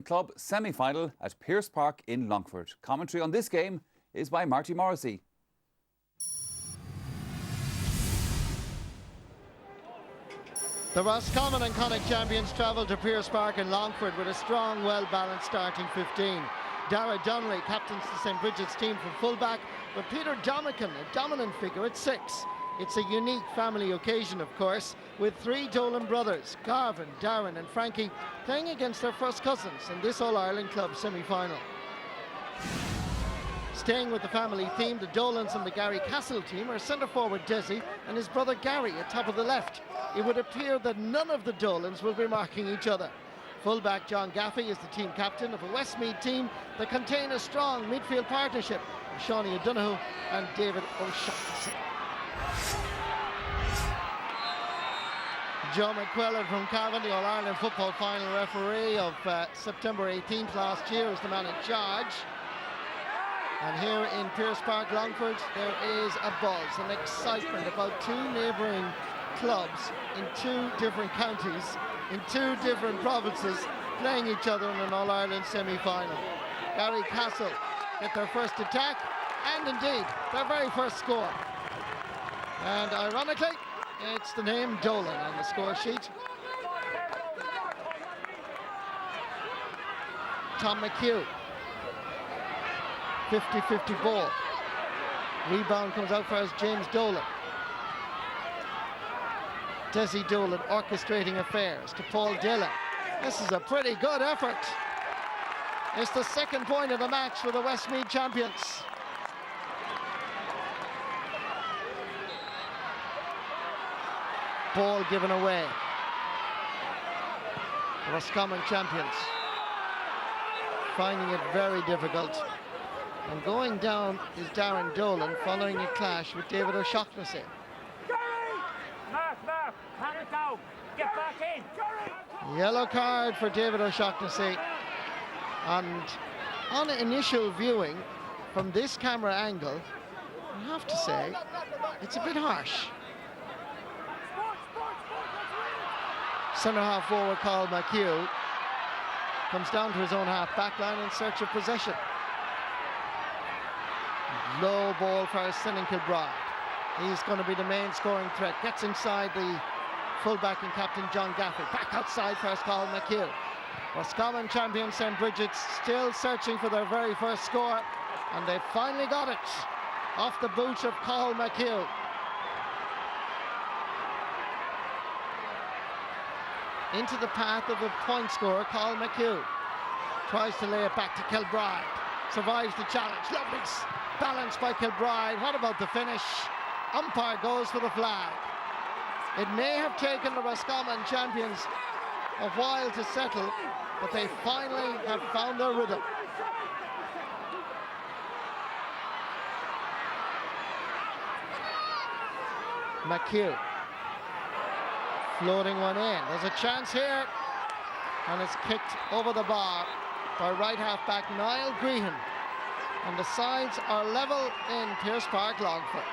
Club semi-final at Pearse Park in Longford. Commentary on this game is by Marty Morrissey. The Roscommon and Connacht champions travel to Pearse Park in Longford with a strong, well-balanced starting 15. Dara Donnelly captains the St. Brigids team from fullback, with Peter Dominican a dominant figure at 6. It's a unique family occasion, of course, with 3 Dolan brothers, Garvin, Darren and Frankie, playing against their first cousins in this All-Ireland Club semi-final. Staying with the family theme, the Dolans and the Garrycastle team are centre-forward Desi and his brother Gary at top of the left. It would appear that none of the Dolans will be marking each other. Fullback John Gaffey is the team captain of a Westmeath team that contain a strong midfield partnership of Shawnee O'Donoghue and David O'Shaughnessy. Joe McQuillan from Cavan, the All-Ireland football final referee of September 18th last year, is the man in charge. And here in Pearse Park, Longford, there is a buzz, an excitement about 2 neighbouring clubs in 2 different counties, in 2 different provinces, playing each other in an All-Ireland semi-final. Garrycastle get their first attack, and indeed, their very first score. And ironically, it's the name Dolan on the score sheet. Tom McHugh. 50-50 ball. Rebound comes out for us, James Dolan. Desi Dolan orchestrating affairs to Paul Dillon. This is a pretty good effort. It's the 2nd point of the match for the Westmeath champions. Ball given away. The Roscommon champions finding it very difficult. And going down is Darren Dolan following a clash with David O'Shaughnessy. Mark, hand it down. Get back in. Yellow card for David O'Shaughnessy. And on initial viewing from this camera angle, I have to say, it's a bit harsh. Centre half forward Carl McHugh comes down to his own half back line in search of possession. Low ball for Sinning Kilbride. He's going to be the main scoring threat. Gets inside the fullback and captain John Gaffey. Back outside first Carl McHugh. Roscommon champion St. Brigids still searching for their very first score, and they finally got it off the boot of Carl McHugh. Into the path of the point scorer, Carl McHugh. Tries to lay it back to Kilbride. Survives the challenge. Lovely balance by Kilbride. What about the finish? Umpire goes for the flag. It may have taken the Roscommon champions a while to settle, but they finally have found their rhythm. McHugh floating one in. There's a chance here, and it's kicked over the bar by right half back Niall Grehan. And the sides are level in Pearse Park, Longford.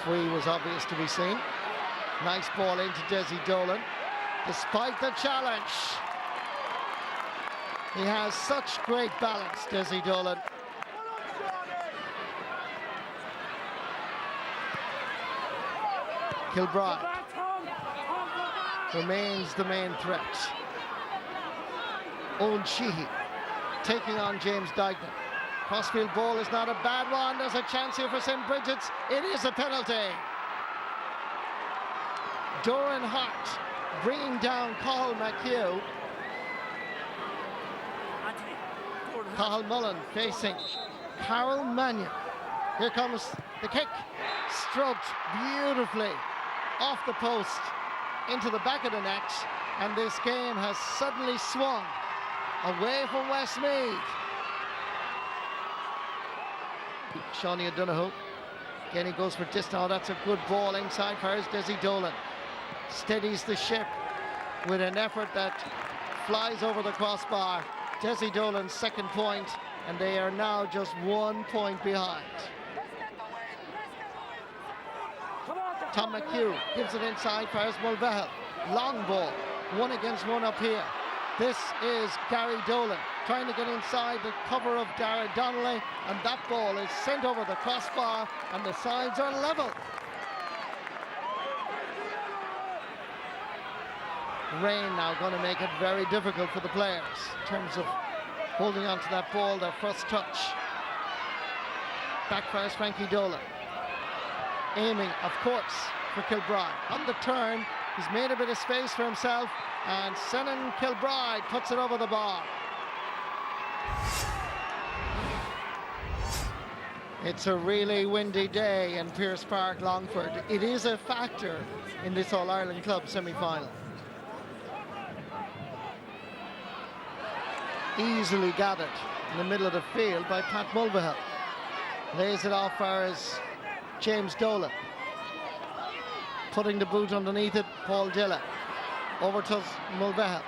Free was obvious to be seen. Nice ball into Desi Dolan. Despite the challenge, he has such great balance, Desi Dolan. Kilbride remains the main threat. Owen Sheehy taking on James Dignan. Crossfield ball is not a bad one. There's a chance here for St. Brigids. It is a penalty. Doran Hart bringing down Carl McHugh. Cathal Mullen facing Carol Mannion. Here comes the kick. Stroked beautifully off the post into the back of the net, and this game has suddenly swung away from Westmeath. Shawnee O'Donoghue again, he goes for distance. Oh, that's a good ball inside for his Desi Dolan. Steadies the ship with an effort that flies over the crossbar. Desi Dolan's 2nd point, and they are now just 1 point behind. Tom McHugh gives it inside for Mulvehel. Long ball, 1 against 1 up here. This is Gary Dolan trying to get inside the cover of Dara Donnelly, and that ball is sent over the crossbar, and the sides are level. Rain now going to make it very difficult for the players in terms of holding on to that ball, their first touch. Backfires Frankie Dolan. Aiming, of course, for Kilbride. On the turn, he's made a bit of space for himself, and Senan Kilbride puts it over the bar. It's a really windy day in Pearse Park, Longford. It is a factor in this All-Ireland Club semi-final. Easily gathered in the middle of the field by Pat Mulvehel. Lays it off for his James Dolan. Putting the boot underneath it, Paul Dillon. Over to Mulvehel.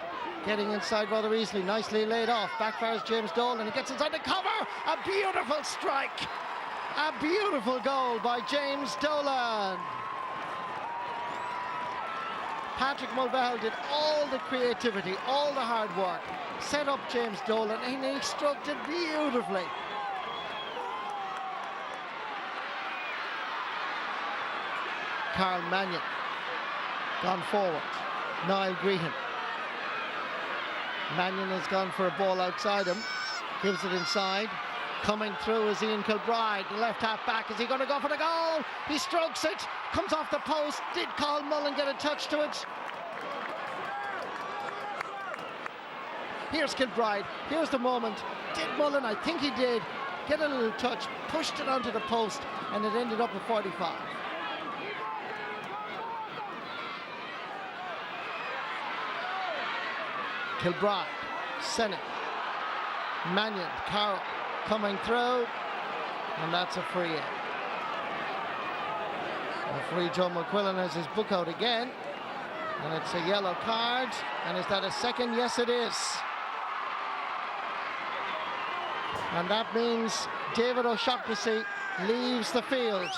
Getting inside rather easily. Nicely laid off. Backfires James Dolan. He gets inside the cover. A beautiful strike. A beautiful goal by James Dolan. Patrick Mulvehel did all the creativity, all the hard work. Set up James Dolan, and he struck it beautifully. Carl Mannion gone forward. Niall Grehan. Mannion has gone for a ball outside him. Gives it inside. Coming through is Ian Kilbride, the left half back. Is he going to go for the goal? He strokes it. Comes off the post. Did Colin Mullen get a touch to it? Here's Kilbride. Here's the moment. Did Mullen? I think he did. Get a little touch. Pushed it onto the post, and it ended up at 45. Kilbride, Senan, Mannion, Carroll coming through, and that's a free in. Referee Joe McQuillan has his book out again, and it's a yellow card. And is that a second? Yes, it is. And that means David O'Shaughnessy leaves the field.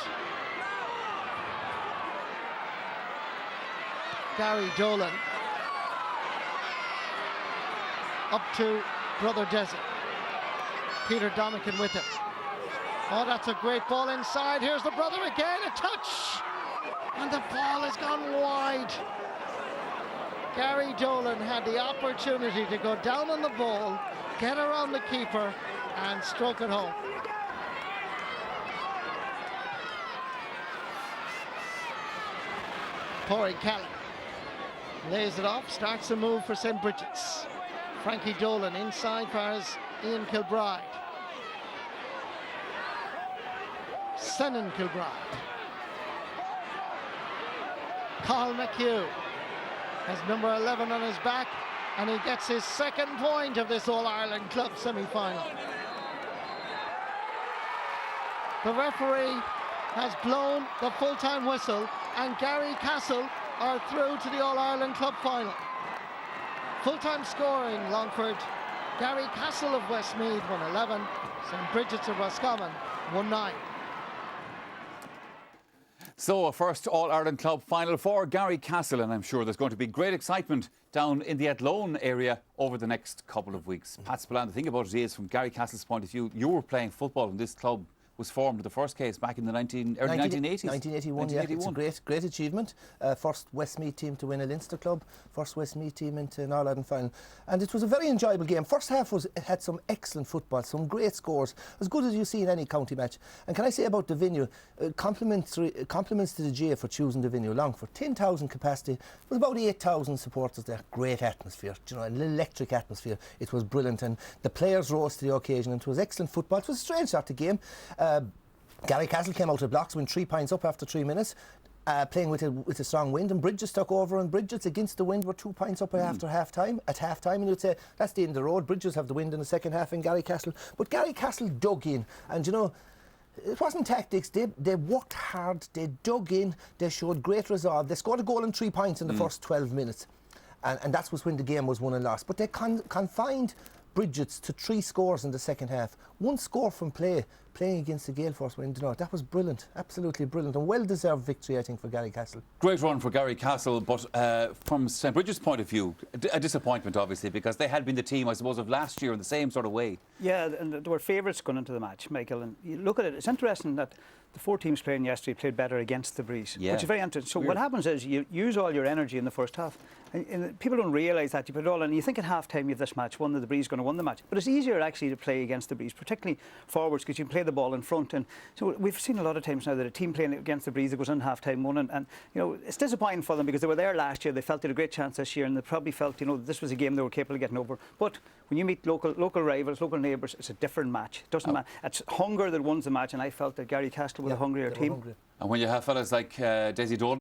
Gary Dolan up to Brother Desi. Peter Donegan with him. Oh, that's a great ball inside. Here's the brother again, a touch. And the ball has gone wide. Gary Dolan had the opportunity to go down on the ball, get around the keeper, and stroke it home. Corey Callan lays it off, starts a move for St. Brigids. Frankie Dolan inside for Ian Kilbride. Senan Kilbride. Carl McHugh has number 11 on his back, and he gets his second point of this All-Ireland Club semi-final. The referee has blown the full-time whistle, and Garrycastle are through to the All-Ireland Club final. Full-time scoring, Longford. Garrycastle of Westmeath 111, St. Brigids of Roscommon 1-9. So a first All-Ireland Club final for Garrycastle, and I'm sure there's going to be great excitement down in the Athlone area over the next couple of weeks. Pat Spillane, the thing about it is, from Garrycastle's point of view, you were playing football when this club was formed in the first case back in the early 1980s. 1981, yeah. It's a great achievement. First Westmeath team to win a Leinster club, first Westmeath team into an All-Ireland final. And it was a very enjoyable game. First half had some excellent football, some great scores, as good as you see in any county match. And can I say about the venue, compliments to the GA for choosing the venue. Longford, 10,000 capacity, with about 8,000 supporters there. Great atmosphere, you know, an electric atmosphere. It was brilliant, and the players rose to the occasion, and it was excellent football. It was a strange start to the game. Garrycastle came out of blocks, went 3 points up after 3 minutes, playing with a strong wind, and Brigids took over, and Brigids against the wind were 2 points up after half-time. At half-time, and you'd say, that's the end of the road. Brigids have the wind in the second half in Garrycastle. But Garrycastle dug in, and you know, it wasn't tactics. They worked hard, they dug in, they showed great resolve. They scored a goal and 3 points in the first 12 minutes. And that was when the game was won and lost. But they confined Brigids to 3 scores in the second half. 1 score from play playing against the Gale Force, that was brilliant, absolutely brilliant, and well-deserved victory, I think, for Garrycastle. Great run for Garrycastle, but from St Brigids' point of view, a disappointment, obviously, because they had been the team, I suppose, of last year in the same sort of way. Yeah, and they were favourites going into the match, Michael. And you look at it, it's interesting that the 4 teams playing yesterday played better against the breeze, which is very interesting. So what happens is you use all your energy in the first half. And people don't realise that. You put it all in, and you think at half-time you have this match, one of the breeze is going to win the match. But it's easier actually to play against the breeze, particularly forwards, because you can play the ball in front. And so we've seen a lot of times now that a team playing against the breeze that goes in half-time won. And it's disappointing for them because they were there last year. They felt they had a great chance this year, and they probably felt, this was a game they were capable of getting over. But when you meet local rivals, local neighbours, it's a different match. It doesn't matter. It's hunger that wins the match, and I felt that Garrycastle was a hungrier team. And when you have fellas like Desi Dolan,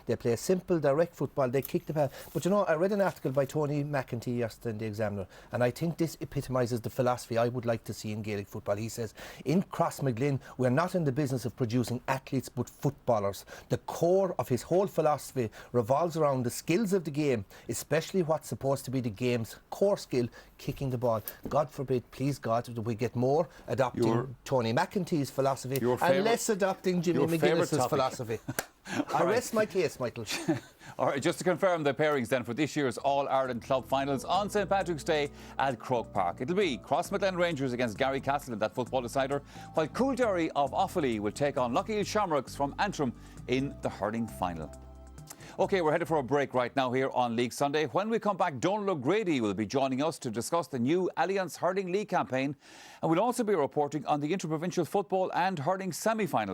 they play simple, direct football. They kick the ball. But I read an article by Tony McEntee yesterday in the Examiner, and I think this epitomises the philosophy I would like to see in Gaelic football. He says, in Crossmaglen, we're not in the business of producing athletes but footballers. The core of his whole philosophy revolves around the skills of the game, especially what's supposed to be the game's core skill, kicking the ball. God forbid, please God, that we get more adopting Tony McEntee's philosophy and less adopting Jimmy McGuinness's philosophy. I rest my case, Michael. All right, just to confirm the pairings then for this year's All-Ireland Club Finals on St Patrick's Day at Croke Park. It'll be Crossmaglen Rangers against Garrycastle in that football decider, while Coolderry of Offaly will take on Lochiel Shamrocks from Antrim in the hurling final. OK, we're headed for a break right now here on League Sunday. When we come back, Donald O'Grady will be joining us to discuss the new Alliance Hurling League campaign, and we'll also be reporting on the interprovincial football and hurling semi-final.